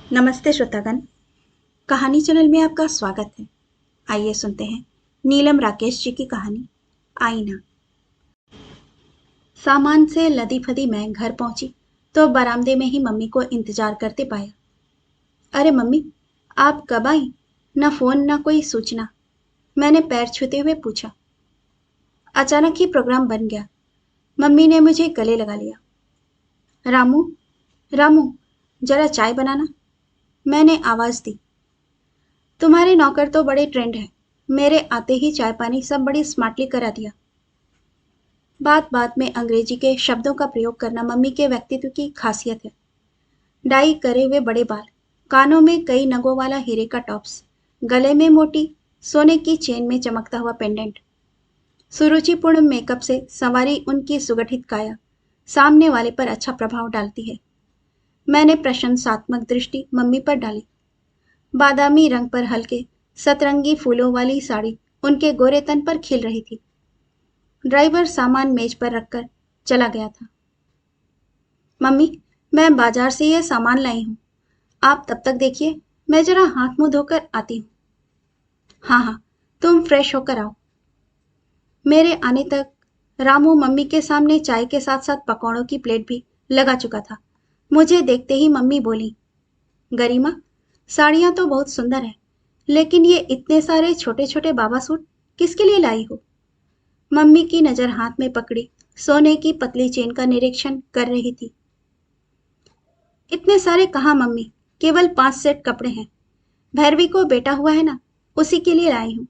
नमस्ते श्रोतागण। कहानी चैनल में आपका स्वागत है। आइए सुनते हैं नीलम राकेश जी की कहानी आईना। सामान से लदी फदी मैं घर पहुंची तो बरामदे में ही मम्मी को इंतजार करते पाया। अरे मम्मी, आप कब आई? न फोन न कोई सूचना। मैंने पैर छूते हुए पूछा। अचानक ही प्रोग्राम बन गया। मम्मी ने मुझे गले लगा लिया। रामू, रामू, जरा चाय बनाना। मैंने आवाज दी। तुम्हारे नौकर तो बड़े ट्रेंड है। मेरे आते ही चाय पानी सब बड़ी स्मार्टली करा दिया। बात बात में अंग्रेजी के शब्दों का प्रयोग करना मम्मी के व्यक्तित्व की खासियत है। डाई करे हुए बड़े बाल, कानों में कई नगों वाला हीरे का टॉप्स, गले में मोटी सोने की चेन में चमकता हुआ पेंडेंट। सुरुचिपूर्ण मेकअप से संवारी उनकी सुगठित काया सामने वाले पर अच्छा प्रभाव डालती है। मैंने प्रशंसात्मक दृष्टि मम्मी पर डाली। बादामी रंग पर हल्के सतरंगी फूलों वाली साड़ी उनके गोरे तन पर खिल रही थी। ड्राइवर सामान मेज पर रखकर चला गया था। मम्मी, मैं बाजार से यह सामान लाई हूं, आप तब तक देखिए, मैं जरा हाथ मुंह धोकर आती हूँ। हाँ हाँ, तुम फ्रेश होकर आओ। मेरे आने तक रामू मम्मी के सामने चाय के साथ साथ पकौड़ों की प्लेट भी लगा चुका था। मुझे देखते ही मम्मी बोली, गरिमा, साड़ियां तो बहुत सुंदर है, लेकिन ये इतने सारे छोटे छोटे बाबा सूट किसके लिए लाई हो? मम्मी की नजर हाथ में पकड़ी सोने की पतली चेन का निरीक्षण कर रही थी। इतने सारे कहाँ मम्मी, केवल 5 सेट कपड़े हैं। भैरवी को बेटा हुआ है ना, उसी के लिए लाई हूं।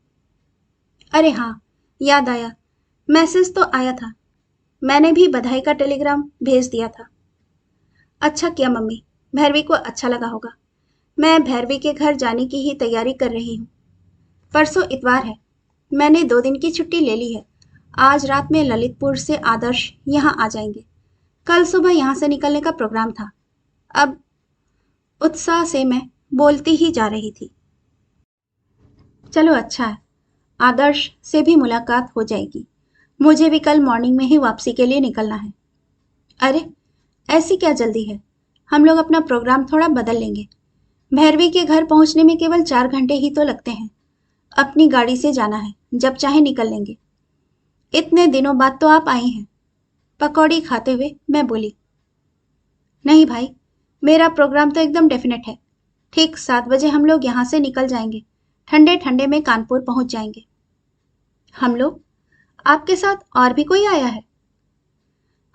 अरे हाँ, याद आया, मैसेज तो आया था। मैंने भी बधाई का टेलीग्राम भेज दिया था। अच्छा किया मम्मी, भैरवी को अच्छा लगा होगा। मैं भैरवी के घर जाने की ही तैयारी कर रही हूँ। परसों इतवार है, मैंने 2 दिन की छुट्टी ले ली है। आज रात में ललितपुर से आदर्श यहाँ आ जाएंगे। कल सुबह यहाँ से निकलने का प्रोग्राम था। अब उत्साह से मैं बोलती ही जा रही थी। चलो अच्छा है, आदर्श से भी मुलाकात हो जाएगी। मुझे भी कल मॉर्निंग में ही वापसी के लिए निकलना है। अरे, ऐसी क्या जल्दी है? हम लोग अपना प्रोग्राम थोड़ा बदल लेंगे। भैरवी के घर पहुंचने में केवल 4 घंटे ही तो लगते हैं। अपनी गाड़ी से जाना है, जब चाहे निकल लेंगे। इतने दिनों बाद तो आप आई हैं। पकौड़ी खाते हुए मैं बोली। नहीं भाई, मेरा प्रोग्राम तो एकदम डेफिनेट है। ठीक 7 बजे हम लोग यहाँ से निकल जाएंगे। ठंडे ठंडे में कानपुर पहुंच जाएंगे। हम लोग? आपके साथ और भी कोई आया है?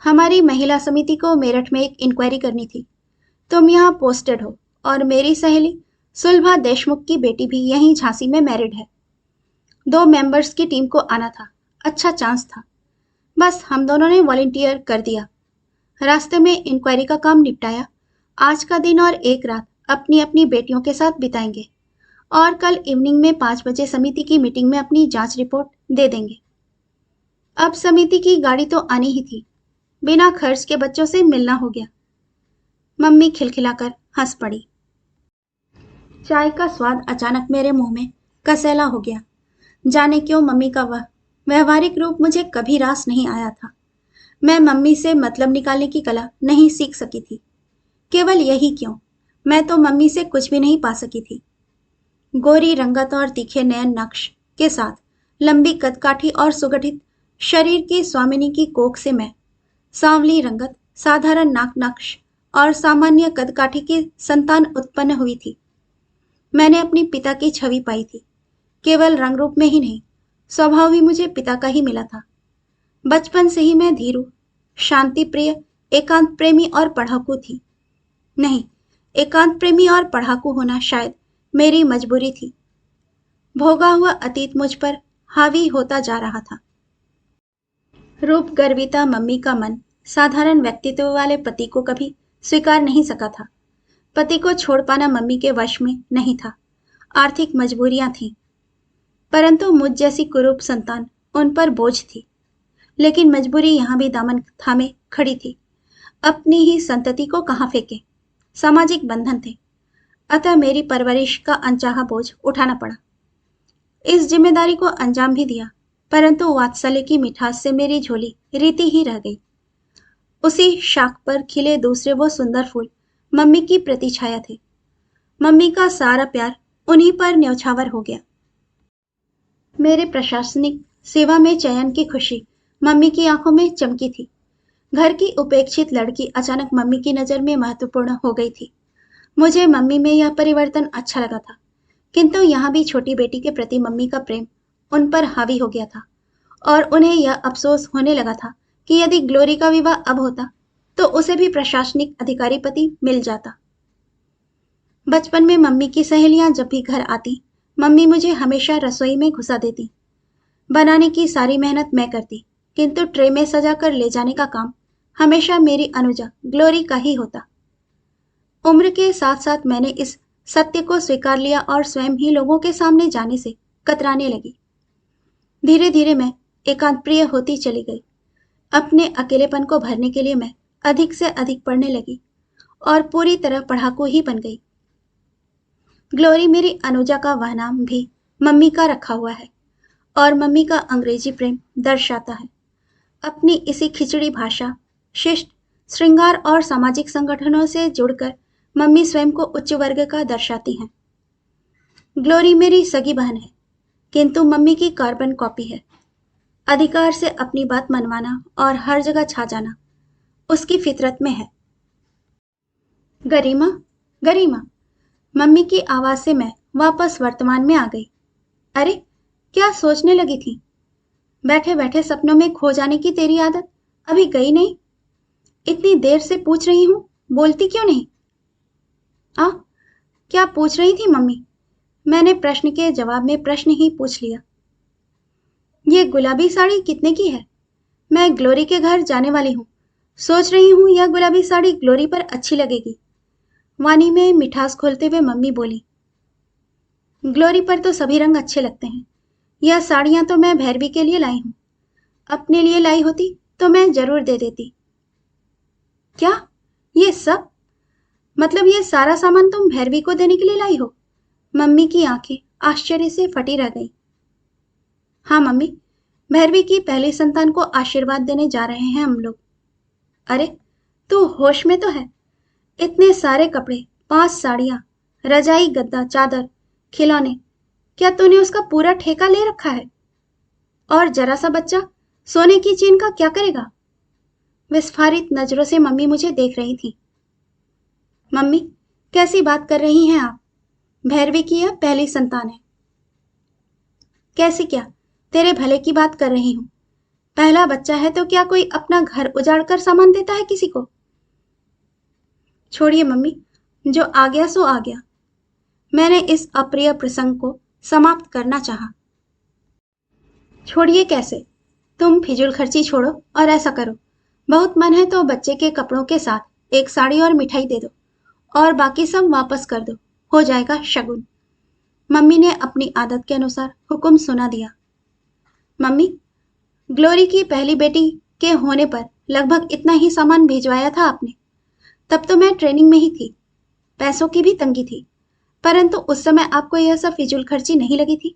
हमारी महिला समिति को मेरठ में एक इंक्वायरी करनी थी। तुम यहाँ पोस्टेड हो और मेरी सहेली सुलभा देशमुख की बेटी भी यहीं झांसी में मैरिड है। 2 मेंबर्स की टीम को आना था। अच्छा चांस था। बस हम दोनों ने वॉलंटियर कर दिया। रास्ते में इंक्वायरी का काम निपटाया। आज का दिन और एक रात अपनी अपनी बेटियों के साथ बिताएंगे और कल इवनिंग में 5 बजे समिति की मीटिंग में अपनी जांच रिपोर्ट दे देंगे। अब समिति की गाड़ी तो आनी ही थी। बिना खर्च के बच्चों से मिलना हो गया। मम्मी खिलखिलाकर हंस पड़ी। चाय का स्वाद अचानक मेरे मुंह में कसैला हो गया। जाने क्यों मम्मी का वह व्यवहारिक रूप मुझे कभी रास नहीं आया था। मैं मम्मी से मतलब निकालने की कला नहीं सीख सकी थी। केवल यही क्यों, मैं तो मम्मी से कुछ भी नहीं पा सकी थी। गोरी रंगत और तीखे नयन नक्श के साथ लंबी कदकाठी और सुगठित शरीर की स्वामिनी की कोख से मैं सांवली रंगत, साधारण नाक नक्श और सामान्य कदकाठी की संतान उत्पन्न हुई थी। मैंने अपनी पिता की छवि पाई थी। केवल रंग रूप में ही नहीं, स्वभाव भी मुझे पिता का ही मिला था। बचपन से ही मैं धीरू, शांति प्रिय, एकांत प्रेमी और पढ़ाकू थी। नहीं, एकांत प्रेमी और पढ़ाकू होना शायद मेरी मजबूरी थी। भोगा हुआ अतीत मुझ पर हावी होता जा रहा था। रूप गर्विता मम्मी का मन साधारण व्यक्तित्व वाले पति को कभी स्वीकार नहीं सका था। पति को छोड़ पाना मम्मी के वश में नहीं था। आर्थिक मजबूरियां थीं। परंतु मुझ जैसी कुरूप संतान उन पर बोझ थी। लेकिन मजबूरी यहां भी दामन थामे खड़ी थी। अपनी ही संतति को कहाँ फेंके? सामाजिक बंधन थे। अतः मेरी परवरिश का अनचाहा बोझ उठाना पड़ा। इस जिम्मेदारी को अंजाम भी दिया, परंतु वात्सल्य की मिठास से मेरी झोली रीति ही रह गई। उसी शाख पर खिले दूसरे वो सुंदर फूल मम्मी की प्रतिछाया थे। मम्मी का सारा प्यार उन्हीं पर न्यौछावर हो गया। मेरे प्रशासनिक सेवा में चयन की खुशी मम्मी की आंखों में चमकी थी। घर की उपेक्षित लड़की अचानक मम्मी की नजर में महत्वपूर्ण हो गई थी। मुझे मम्मी में यह परिवर्तन अच्छा लगा था, किंतु यहाँ भी छोटी बेटी के प्रति मम्मी का प्रेम उन पर हावी हो गया था और उन्हें यह अफसोस होने लगा था कि यदि ग्लोरी का विवाह अब होता तो उसे भी प्रशासनिक अधिकारी पति मिल जाता। बचपन में मम्मी की सहेलियां जब भी घर आती, मम्मी मुझे हमेशा रसोई में घुसा देती। बनाने की सारी मेहनत मैं करती, किंतु ट्रे में सजा कर ले जाने का काम हमेशा मेरी अनुजा ग्लोरी का ही होता। उम्र के साथ साथ मैंने इस सत्य को स्वीकार लिया और स्वयं ही लोगों के सामने जाने से कतराने लगी। धीरे धीरे मैं एकांत प्रिय होती चली गई। अपने अकेलेपन को भरने के लिए मैं अधिक से अधिक पढ़ने लगी और पूरी तरह पढ़ाकू ही बन गई। ग्लोरी मेरी अनुजा का वह नाम भी मम्मी का रखा हुआ है और मम्मी का अंग्रेजी प्रेम दर्शाता है। अपनी इसी खिचड़ी भाषा, शिष्ट, श्रृंगार और सामाजिक संगठनों से जुड़कर मम्मी स्वयं को उच्च वर्ग का दर्शाती हैं। ग्लोरी मेरी सगी बहन है, किंतु मम्मी की कार्बन कॉपी है। अधिकार से अपनी बात मनवाना और हर जगह छा जाना उसकी फितरत में है। गरिमा, गरिमा, मम्मी की आवाज से मैं वापस वर्तमान में आ गई। अरे, क्या सोचने लगी थी? बैठे बैठे सपनों में खो जाने की तेरी आदत अभी गई नहीं? इतनी देर से पूछ रही हूं, बोलती क्यों नहीं? आ, क्या पूछ रही थी मम्मी? मैंने प्रश्न के जवाब में प्रश्न ही पूछ लिया। ये गुलाबी साड़ी कितने की है? मैं ग्लोरी के घर जाने वाली हूँ। सोच रही हूँ यह गुलाबी साड़ी ग्लोरी पर अच्छी लगेगी। वाणी में मिठास खोलते हुए मम्मी बोली। ग्लोरी पर तो सभी रंग अच्छे लगते हैं। यह साड़ियां तो मैं भैरवी के लिए लाई हूं। अपने लिए लाई होती तो मैं जरूर दे देती। क्या? ये सब? मतलब ये सारा सामान तुम भैरवी को देने के लिए लाई हो? मम्मी की आंखें आश्चर्य से फटी रह गई। हाँ मम्मी, भैरवी की पहली संतान को आशीर्वाद देने जा रहे हैं हम लोग। अरे, तू होश में तो है? इतने सारे कपड़े, 5 साड़ियां, रजाई, गद्दा, चादर, खिलौने, क्या तूने उसका पूरा ठेका ले रखा है? और जरा सा बच्चा सोने की चेन का क्या करेगा? विस्फारित नजरों से मम्मी मुझे देख रही थी। मम्मी, कैसी बात कर रही हैं आप? भैरवी की यह पहली संतान है। कैसी क्या? तेरे भले की बात कर रही हूं। पहला बच्चा है तो क्या कोई अपना घर उजाड़ कर सामान देता है किसी को? छोड़िए मम्मी, जो आ गया सो आ गया। मैंने इस अप्रिय प्रसंग को समाप्त करना चाहा। छोड़िए कैसे? तुम फिजूल खर्ची छोड़ो और ऐसा करो, बहुत मन है तो बच्चे के कपड़ों के साथ एक साड़ी और मिठाई दे दो और बाकी सब वापस कर दो, हो जाएगा शगुन। मम्मी ने अपनी आदत के अनुसार हुक्म सुना दिया। मम्मी, ग्लोरी की पहली बेटी के होने पर लगभग इतना ही सामान भिजवाया था आपने। तब तो मैं ट्रेनिंग में ही थी, पैसों की भी तंगी थी, परंतु उस समय आपको यह सब फिजूल खर्ची नहीं लगी थी?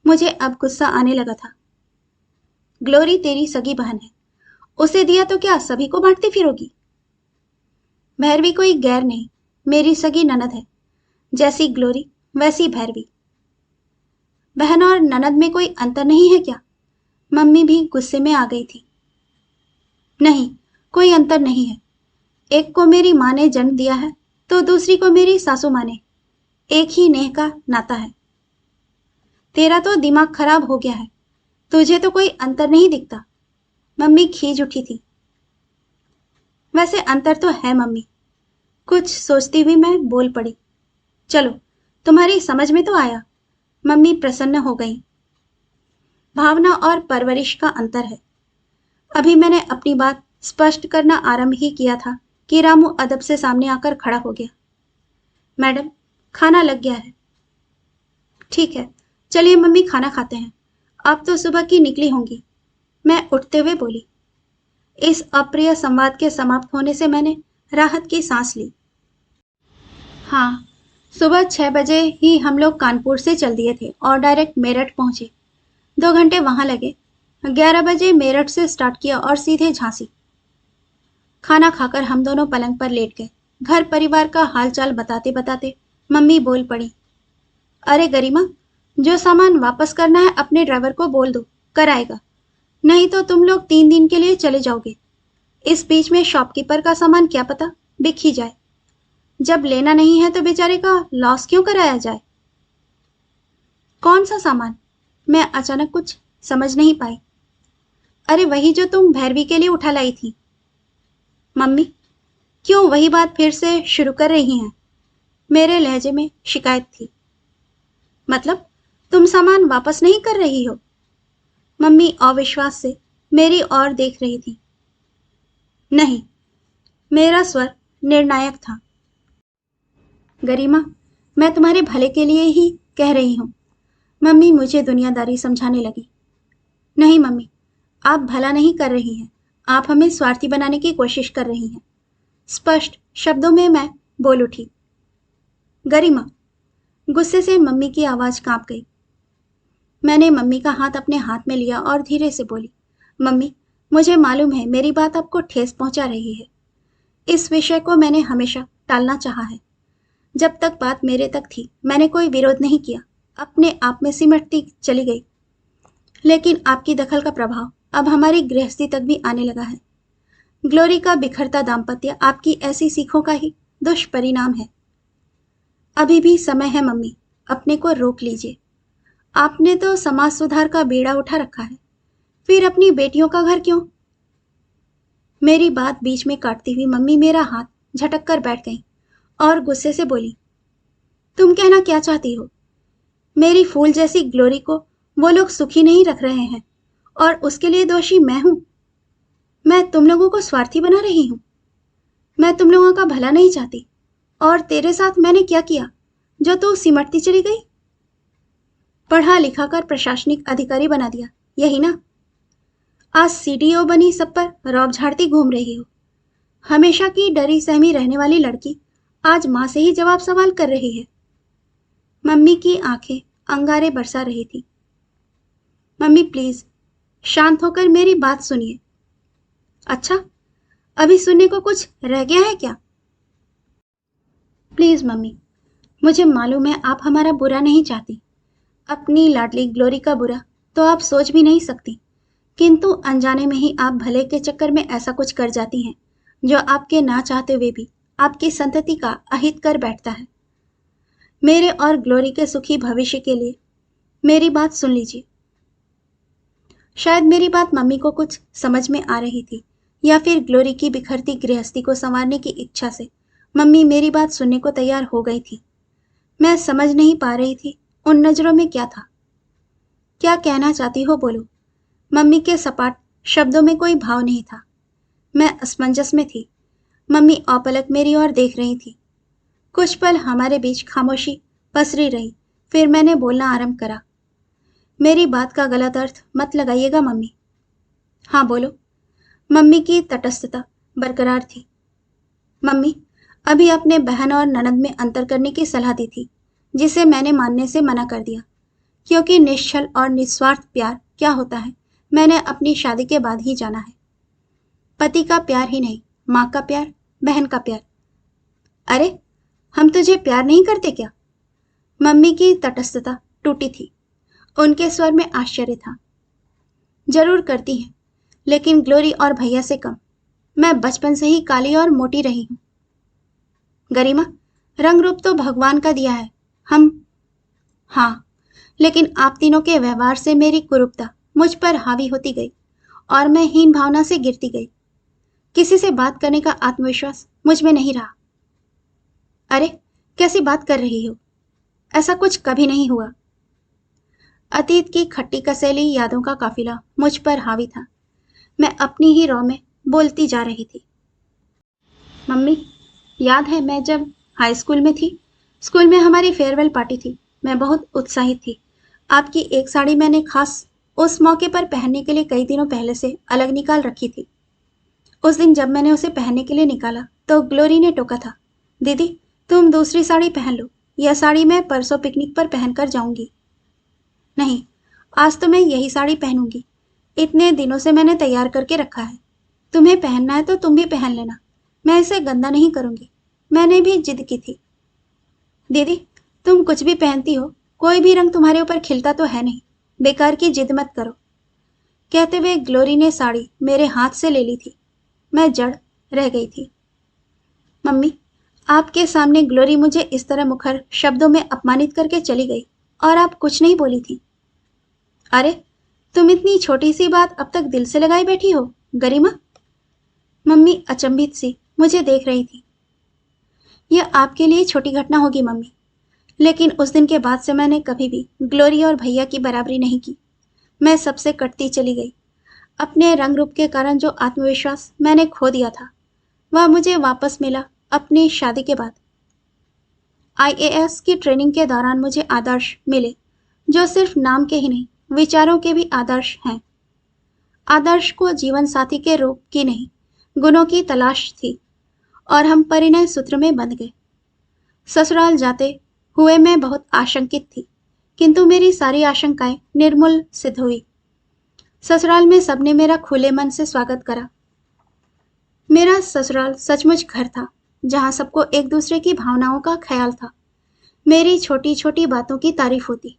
मुझे अब गुस्सा आने लगा था। ग्लोरी तेरी सगी बहन है, उसे दिया तो क्या सभी को बांटती फिरोगी? भैरवी कोई गैर नहीं, मेरी सगी ननद है। जैसी ग्लोरी वैसी भैरवी। बहन और ननद में कोई अंतर नहीं है क्या? मम्मी भी गुस्से में आ गई थी। नहीं, कोई अंतर नहीं है। एक को मेरी माँ ने जन्म दिया है तो दूसरी को मेरी सासू माँ ने। एक ही नेह का नाता है। तेरा तो दिमाग खराब हो गया है, तुझे तो कोई अंतर नहीं दिखता। मम्मी खींच उठी थी। वैसे अंतर तो है मम्मी। कुछ सोचती हुई मैं बोल पड़ी। चलो, तुम्हारी समझ में तो आया। मम्मी प्रसन्न हो गई। भावना और परवरिश का अंतर है। अभी मैंने अपनी बात स्पष्ट करना आरंभ ही किया था कि रामू अदब से सामने आकर खड़ा हो गया। मैडम, खाना लग गया है। ठीक है, चलिए मम्मी खाना खाते हैं। आप तो सुबह की निकली होंगी। मैं उठते हुए बोली। इस अप्रिय संवाद के समाप्त होने से मैंने राहत की सांस ली। हाँ, सुबह 6 बजे ही हम लोग कानपुर से चल दिए थे और डायरेक्ट मेरठ पहुंचे। 2 घंटे वहां लगे। 11 बजे मेरठ से स्टार्ट किया और सीधे झांसी। खाना खाकर हम दोनों पलंग पर लेट गए। घर परिवार का हालचाल बताते बताते मम्मी बोल पड़ी। अरे गरिमा, जो सामान वापस करना है अपने ड्राइवर को बोल दो, कर आएगा। नहीं तो तुम लोग 3 दिन के लिए चले जाओगे। इस बीच में शॉपकीपर का सामान क्या पता बिक ही जाए। जब लेना नहीं है तो बेचारे का लॉस क्यों कराया जाए। कौन सा सामान? मैं अचानक कुछ समझ नहीं पाई। अरे वही जो तुम भैरवी के लिए उठा लाई थी। मम्मी क्यों वही बात फिर से शुरू कर रही हैं? मेरे लहजे में शिकायत थी। मतलब तुम सामान वापस नहीं कर रही हो? मम्मी अविश्वास से मेरी ओर देख रही थी। नहीं, मेरा स्वर निर्णायक था। गरिमा, मैं तुम्हारे भले के लिए ही कह रही हूं। मम्मी मुझे दुनियादारी समझाने लगी। नहीं मम्मी, आप भला नहीं कर रही हैं, आप हमें स्वार्थी बनाने की कोशिश कर रही हैं। स्पष्ट शब्दों में मैं बोल उठी। गरिमा, गुस्से से मम्मी की आवाज कांप गई। मैंने मम्मी का हाथ अपने हाथ में लिया और धीरे से बोली, मम्मी मुझे मालूम है मेरी बात आपको ठेस पहुंचा रही है। इस विषय को मैंने हमेशा टालना चाहा है। जब तक बात मेरे तक थी मैंने कोई विरोध नहीं किया, अपने आप में सिमटती चली गई। लेकिन आपकी दखल का प्रभाव अब हमारी गृहस्थी तक भी आने लगा है। ग्लोरी का बिखरता दाम्पत्य आपकी ऐसी सीखों का ही दुष्परिणाम है। अभी भी समय है मम्मी, अपने को रोक लीजिए। आपने तो समाज सुधार का बेड़ा उठा रखा है, फिर अपनी बेटियों का घर क्यों? मेरी बात बीच में काटती हुई मम्मी मेरा हाथ झटक कर बैठ गई और गुस्से से बोली, तुम कहना क्या चाहती हो? मेरी फूल जैसी ग्लोरी को वो लोग सुखी नहीं रख रहे हैं और उसके लिए दोषी मैं हूं। मैं तुम लोगों को स्वार्थी बना रही हूं। मैं तुम लोगों का भला नहीं चाहती। और तेरे साथ मैंने क्या किया जो तू सिमटती चली गई? पढ़ा लिखा कर प्रशासनिक अधिकारी बना दिया, यही ना? आज सीडीओ बनी सब पर रौब झाड़ती घूम रही हो। हमेशा की डरी सहमी रहने वाली लड़की आज माँ से ही जवाब सवाल कर रही है। मम्मी की आंखें अंगारे बरसा रही थी। मम्मी प्लीज शांत होकर मेरी बात सुनिए। अच्छा, अभी सुनने को कुछ रह गया है क्या? प्लीज मम्मी, मुझे मालूम है आप हमारा बुरा नहीं चाहती। अपनी लाडली ग्लोरी का बुरा तो आप सोच भी नहीं सकती, किंतु अनजाने में ही आप भले के चक्कर में ऐसा कुछ कर जाती हैं जो आपके ना चाहते हुए भी आपकी संतति का अहित कर बैठता है। मेरे और ग्लोरी के सुखी भविष्य के लिए मेरी बात सुन लीजिए। शायद मेरी बात मम्मी को कुछ समझ में आ रही थी, या फिर ग्लोरी की बिखरती गृहस्थी को संवारने की इच्छा से मम्मी मेरी बात सुनने को तैयार हो गई थी। मैं समझ नहीं पा रही थी उन नजरों में क्या था। क्या कहना चाहती हो बोलो। मम्मी के सपाट शब्दों में कोई भाव नहीं था। मैं असमंजस में थी। मम्मी अपलक मेरी ओर देख रही थी। कुछ पल हमारे बीच खामोशी पसरी रही, फिर मैंने बोलना आरंभ करा। मेरी बात का गलत अर्थ मत लगाइएगा मम्मी। हाँ बोलो। मम्मी की तटस्थता बरकरार थी। मम्मी, अभी अपने बहन और ननद में अंतर करने की सलाह दी थी, जिसे मैंने मानने से मना कर दिया, क्योंकि निश्चल और निस्वार्थ प्यार क्या होता है मैंने अपनी शादी के बाद ही जाना है। पति का प्यार ही नहीं, माँ का प्यार, बहन का प्यार। अरे, हम तुझे प्यार नहीं करते क्या? मम्मी की तटस्थता टूटी थी। उनके स्वर में आश्चर्य था। जरूर करती हैं, लेकिन ग्लोरी और भैया से कम। मैं बचपन से ही काली और मोटी रही हूं। गरिमा, रंग रूप तो भगवान का दिया है। हम हाँ, लेकिन आप तीनों के व्यवहार से मेरी कुरूपता मुझ पर हावी होती गई और मैं हीन भावना से गिरती गई। किसी से बात करने का आत्मविश्वास मुझ में नहीं रहा। अरे, कैसी बात कर रही हो? ऐसा कुछ कभी नहीं हुआ। अतीत की खट्टी कसैली यादों का काफिला मुझ पर हावी था। मैं अपनी ही रौ में बोलती जा रही थी। मम्मी, याद है मैं जब हाई स्कूल में थी, स्कूल में हमारी फेयरवेल पार्टी थी। मैं बहुत उत्साहित थी। आपकी एक साड़ी मैंने खास उस मौके पर पहनने के लिए कई दिनों पहले से अलग निकाल रखी थी। उस दिन जब मैंने उसे पहनने के लिए निकाला तो ग्लोरी ने टोका था, दीदी तुम दूसरी साड़ी पहन लो, यह साड़ी मैं परसों पिकनिक पर पहनकर जाऊंगी। नहीं, आज तो मैं यही साड़ी पहनूंगी। इतने दिनों से मैंने तैयार करके रखा है। तुम्हें पहनना है तो तुम भी पहन लेना, मैं इसे गंदा नहीं करूंगी। मैंने भी जिद की थी। दीदी, तुम कुछ भी पहनती हो, कोई भी रंग तुम्हारे ऊपर खिलता तो है नहीं। बेकार की जिद मत करो। कहते हुए ग्लोरी ने साड़ी मेरे हाथ से ले ली थी। मैं जड़ रह गई थी। मम्मी, आपके सामने ग्लोरी मुझे इस तरह मुखर शब्दों में अपमानित करके चली गई और आप कुछ नहीं बोली थी। अरे, तुम इतनी छोटी सी बात अब तक दिल से लगाई बैठी हो, गरिमा? मम्मी अचंभित सी मुझे देख रही थी। यह आपके लिए छोटी घटना होगी मम्मी, लेकिन उस दिन के बाद से मैंने कभी भी ग्लोरी और भैया की बराबरी नहीं की। मैं सबसे कटती चली गई। अपने रंग रूप के कारण जो आत्मविश्वास मैंने खो दिया था, वह मुझे वापस मिला अपनी शादी के बाद। आईएएस की ट्रेनिंग के दौरान मुझे आदर्श मिले, जो सिर्फ नाम के ही नहीं, विचारों के भी आदर्श हैं। आदर्श को जीवन साथी के रूप की नहीं, गुणों की तलाश थी, और हम परिणय सूत्र में बंध गए। ससुराल जाते हुए मैं बहुत आशंकित थी, किंतु मेरी सारी आशंकाएं निर्मूल सिद्ध हुई। ससुराल में सबने मेरा खुले मन से स्वागत करा। मेरा ससुराल सचमुच घर था, जहां सबको एक दूसरे की भावनाओं का ख्याल था। मेरी छोटी छोटी बातों की तारीफ होती।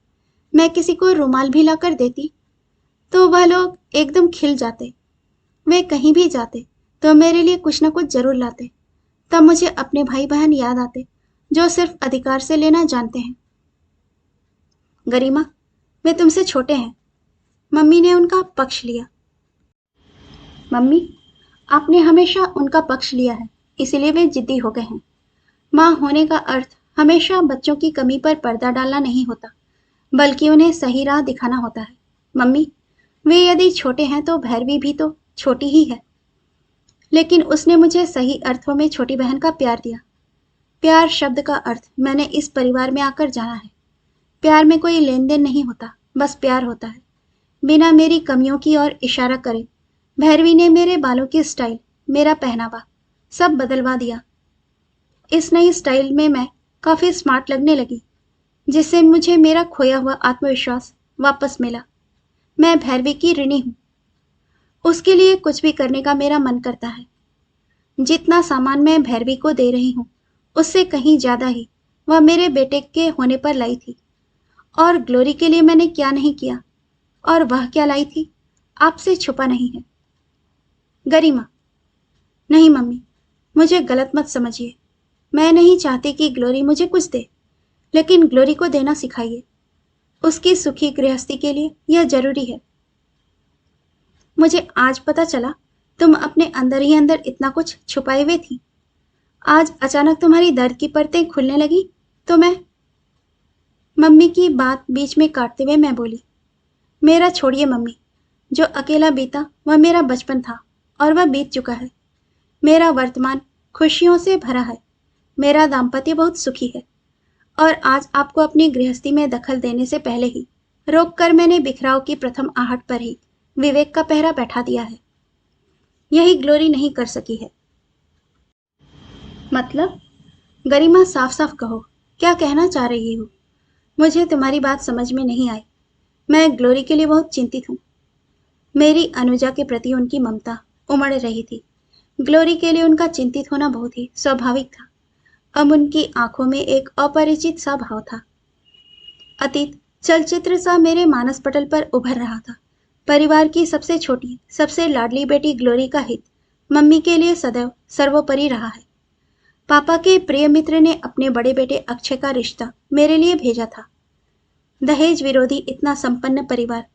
मैं किसी को रुमाल भी लाकर देती तो वह लोग एकदम खिल जाते। वे कहीं भी जाते तो मेरे लिए कुछ न कुछ जरूर लाते। तब मुझे अपने भाई बहन याद आते, जो सिर्फ अधिकार से लेना जानते हैं। गरिमा, वे तुमसे छोटे हैं। मम्मी ने उनका पक्ष लिया। मम्मी, आपने हमेशा उनका पक्ष लिया है, इसीलिए वे जिद्दी हो गए हैं। माँ होने का अर्थ हमेशा बच्चों की कमी पर पर्दा डालना नहीं होता, बल्कि उन्हें सही राह दिखाना होता है। मम्मी, वे यदि छोटे हैं तो भैरवी भी तो छोटी ही है, लेकिन उसने मुझे सही अर्थों में छोटी बहन का प्यार दिया। प्यार शब्द का अर्थ मैंने इस परिवार में आकर जाना है। प्यार में कोई लेन देन नहीं होता, बस प्यार होता है। बिना मेरी कमियों की ओर इशारा करे भैरवी ने मेरे बालों की स्टाइल, मेरा पहनावा सब बदलवा दिया। इस नई स्टाइल में मैं काफी स्मार्ट लगने लगी, जिससे मुझे मेरा खोया हुआ आत्मविश्वास वापस मिला। मैं भैरवी की ऋणी हूँ। उसके लिए कुछ भी करने का मेरा मन करता है। जितना सामान मैं भैरवी को दे रही हूँ, उससे कहीं ज्यादा ही वह मेरे बेटे के होने पर लाई थी। और ग्लोरी के लिए मैंने क्या नहीं किया, और वह क्या लाई थी, आपसे छुपा नहीं है। गरिमा, नहीं मम्मी, मुझे गलत मत समझिए। मैं नहीं चाहती कि ग्लोरी मुझे कुछ दे, लेकिन ग्लोरी को देना सिखाइए। उसकी सुखी गृहस्थी के लिए यह जरूरी है। मुझे आज पता चला तुम अपने अंदर ही अंदर इतना कुछ छुपाए हुए थी। आज अचानक तुम्हारी दर्द की परतें खुलने लगी तो मैं। मम्मी की बात बीच में काटते हुए मैं बोली, मेरा छोड़िए मम्मी। जो अकेला बीता वह मेरा बचपन था, और वह बीत चुका है। मेरा वर्तमान खुशियों से भरा है। मेरा दाम्पत्य बहुत सुखी है, और आज आपको अपनी गृहस्थी में दखल देने से पहले ही रोक कर मैंने बिखराव की प्रथम आहट पर ही विवेक का पहरा बैठा दिया है। यही ग्लोरी नहीं कर सकी है। मतलब? गरिमा, साफ साफ कहो, क्या कहना चाह रही हो? मुझे तुम्हारी बात समझ में नहीं आई। मैं ग्लोरी के लिए बहुत चिंतित हूँ। मेरी अनुजा के प्रति उनकी ममता उमड़ रही थी। ग्लोरी के लिए उनका चिंतित होना बहुत ही स्वाभाविक था। अब उनकी आंखों में एक अपरिचित सा भाव था। अतीत चलचित्र सा मेरे मानस पटल पर उभर रहा था। परिवार की सबसे छोटी, सबसे लाडली बेटी ग्लोरी का हित मम्मी के लिए सदैव सर्वोपरि रहा है। पापा के प्रिय मित्र ने अपने बड़े बेटे अक्षय का रिश्ता मेरे लिए भेजा था। दहेज विरोधी इतना संपन्न परिवार,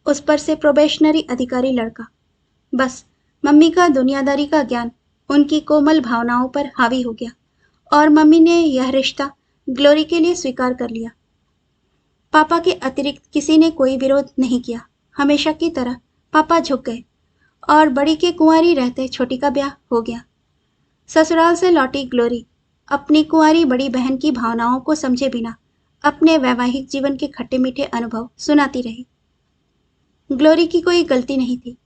उस पर से प्रोबेशनरी अधिकारी लड़का। बस मम्मी का दुनियादारी का ज्ञान उनकी कोमल भावनाओं पर हावी हो गया, और मम्मी ने यह रिश्ता ग्लोरी के लिए स्वीकार कर लिया। पापा के अतिरिक्त किसी ने कोई विरोध नहीं किया। हमेशा की तरह पापा झुक गए, और बड़ी के कुंवारी रहते छोटी का ब्याह हो गया। ससुराल से लौटी ग्लोरी अपनी कुंवारी बड़ी बहन की भावनाओं को समझे बिना अपने वैवाहिक जीवन के खट्टे मीठे अनुभव सुनाती रही। ग्लोरी की कोई गलती नहीं थी।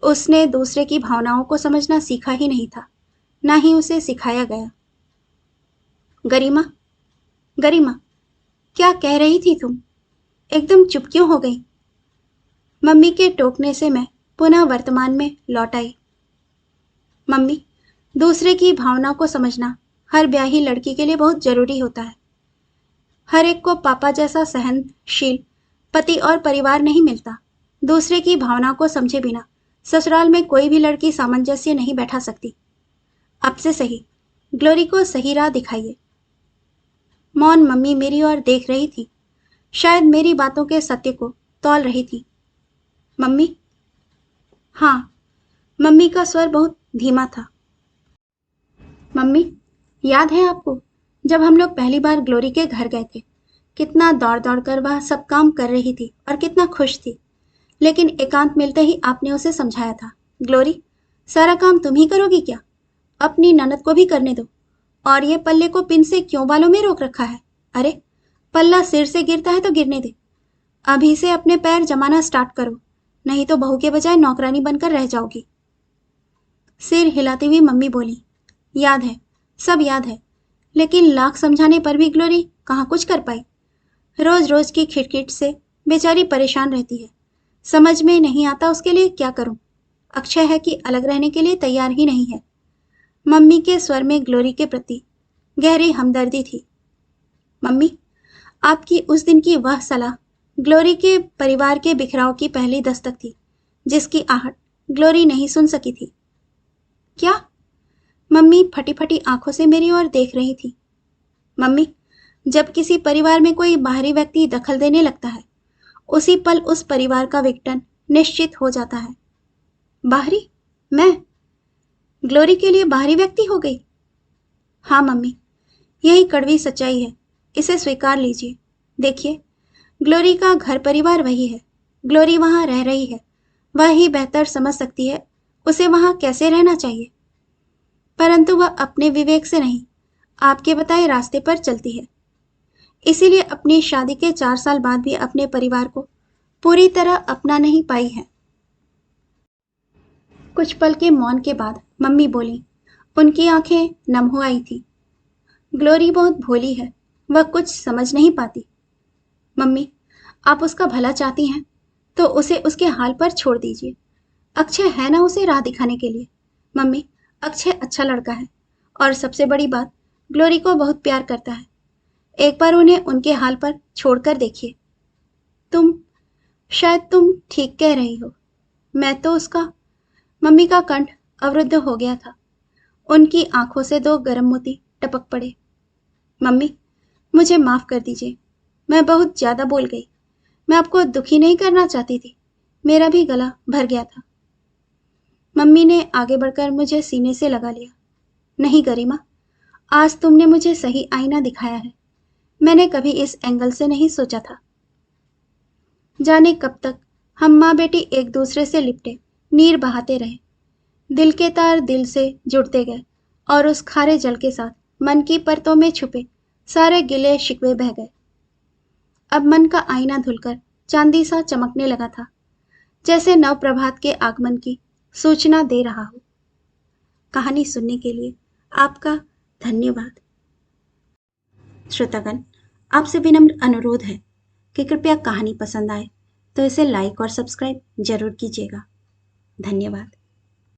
उसने दूसरे की भावनाओं को समझना सीखा ही नहीं था, ना ही उसे सिखाया गया। गरिमा, गरिमा, क्या कह रही थी तुम? एकदम चुप क्यों हो गई? मम्मी के टोकने से मैं पुनः वर्तमान में लौट आई। मम्मी, दूसरे की भावना को समझना हर ब्याही लड़की के लिए बहुत जरूरी होता है। हर एक को पापा जैसा सहनशील पति और परिवार नहीं मिलता। दूसरे की भावना को समझे बिना ससुराल में कोई भी लड़की सामंजस्य नहीं बैठा सकती। अब से सही, ग्लोरी को सही राह दिखाइए। मौन मम्मी मेरी ओर देख रही थी, शायद मेरी बातों के सत्य को तौल रही थी। मम्मी? हाँ, मम्मी का स्वर बहुत धीमा था। मम्मी, याद है आपको जब हम लोग पहली बार ग्लोरी के घर गए थे? कितना दौड़ दौड़ कर वह सब काम कर रही थी और कितना खुश थी। लेकिन एकांत मिलते ही आपने उसे समझाया था, ग्लोरी, सारा काम तुम ही करोगी क्या? अपनी ननद को भी करने दो। और ये पल्ले को पिन से क्यों बालों में रोक रखा है? अरे, पल्ला सिर से गिरता है तो गिरने दे। अभी से अपने पैर जमाना स्टार्ट करो, नहीं तो बहू के बजाय नौकरानी बनकर रह जाओगी। सिर हिलाती हुई मम्मी बोली, याद है, सब याद है। लेकिन लाख समझाने पर भी ग्लोरी कहाँ कुछ कर पाई। रोज रोज की खिटखिट से बेचारी परेशान रहती है। समझ में नहीं आता उसके लिए क्या करूं। अक्षय है कि अलग रहने के लिए तैयार ही नहीं है। मम्मी के स्वर में ग्लोरी के प्रति गहरी हमदर्दी थी। मम्मी, आपकी उस दिन की वह सलाह ग्लोरी के परिवार के बिखराव की पहली दस्तक थी, जिसकी आहट ग्लोरी नहीं सुन सकी थी। क्या? मम्मी फटी फटी आंखों से मेरी ओर देख रही थी। मम्मी, जब किसी परिवार में कोई बाहरी व्यक्ति दखल देने लगता है, उसी पल उस परिवार का विघटन निश्चित हो जाता है। बाहरी? मैं ग्लोरी के लिए बाहरी व्यक्ति हो गई? हाँ मम्मी, यही कड़वी सच्चाई है, इसे स्वीकार लीजिए। देखिए, ग्लोरी का घर परिवार वही है, ग्लोरी वहां रह रही है, वह ही बेहतर समझ सकती है उसे वहां कैसे रहना चाहिए। परंतु वह अपने विवेक से नहीं, आपके बताए रास्ते पर चलती है। इसीलिए अपनी शादी के 4 साल बाद भी अपने परिवार को पूरी तरह अपना नहीं पाई है। कुछ पल के मौन के बाद मम्मी बोली, उनकी आंखें नम हो आई थी। ग्लोरी बहुत भोली है, वह कुछ समझ नहीं पाती। मम्मी, आप उसका भला चाहती हैं तो उसे उसके हाल पर छोड़ दीजिए। अक्षय है ना उसे राह दिखाने के लिए। मम्मी, अक्षय अच्छा लड़का है और सबसे बड़ी बात, ग्लोरी को बहुत प्यार करता है। एक बार उन्हें उनके हाल पर छोड़कर देखिए। शायद तुम ठीक कह रही हो। मैं तो उसका। मम्मी का कंठ अवरुद्ध हो गया था। उनकी आंखों से 2 गर्म मोती टपक पड़े। मम्मी, मुझे माफ कर दीजिए, मैं बहुत ज्यादा बोल गई। मैं आपको दुखी नहीं करना चाहती थी, मेरा भी गला भर गया था। मम्मी ने आगे बढ़कर मुझे सीने से लगा लिया। नहीं गरिमा, आज तुमने मुझे सही आईना दिखाया है। मैंने कभी इस एंगल से नहीं सोचा था। जाने कब तक हम माँ बेटी एक दूसरे से लिपटे नीर बहाते रहे। दिल के तार दिल से जुड़ते गए और उस खारे जल के साथ मन की परतों में छुपे सारे गिले शिकवे बह गए। अब मन का आईना धुलकर चांदी सा चमकने लगा था, जैसे नव प्रभात के आगमन की सूचना दे रहा हो। कहानी सुनने के लिए आपका धन्यवाद। श्रोतागण, आपसे विनम्र अनुरोध है कि कृपया कहानी पसंद आए तो इसे लाइक और सब्सक्राइब जरूर कीजिएगा। धन्यवाद।